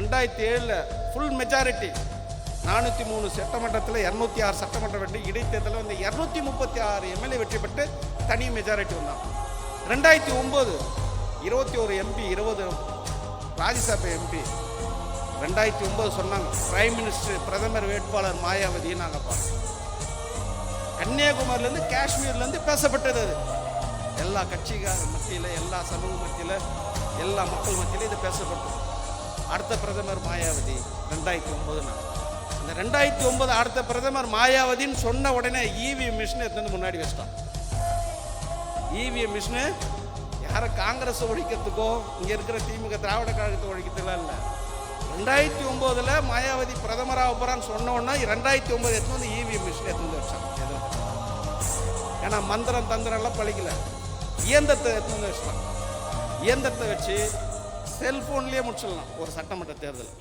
2007 full majority 403 சட்டமன்றத்தில் 206 சட்டமன்ற வெற்றி, இடைத்தேர்தலில் வந்து 236 எம்எல்ஏ வெற்றி பெற்று தனி மெஜாரிட்டி வந்தாங்க. 2009 21 எம்பி 20 ராஜ்யசபா எம்பி. 2009 சொன்னாங்க பிரைம் மினிஸ்டர் பிரதமர் வேட்பாளர் மாயாவதியை நாங்கள் பார்த்தோம். கன்னியாகுமரியிலேருந்து காஷ்மீர்லேருந்து பேசப்பட்டது. அது எல்லா கட்சிக்கார மத்தியில், எல்லா சமூக மத்தியில், எல்லா மக்கள் மத்தியில் இது பேசப்பட்டது. அடுத்த பிரதமர் மாயாவதி 2009. அந்த 2009 அடுத்த பிரதமர் மாயாவதின்னு சொன்ன உடனே இவிஎம் மிஷினை எடுத்து முன்னாடி வச்சிட்டான். இவிஎம் மிஷினு யாரை காங்கிரஸ் ஒழிக்கிறதுக்கோ இங்கே இருக்கிற திமுக திராவிட கழகத்தை ஒழிக்கிறதுலாம் இல்லை. 2009 மாயாவதி பிரதமராக போகிறான்னு சொன்ன உடனே 2009 எடுத்து வந்து இவிஎம் மிஷினை எடுத்து வச்சாங்க. ஏன்னா மந்திரம் தந்திரம்லாம் பழிக்கல, இயந்திரத்தை எடுத்து வந்து வச்சிடலாம். இயந்திரத்தை வச்சு செல்ஃபோன்லேயே முடிச்சிடலாம் ஒரு சட்டமன்ற தேர்தல்.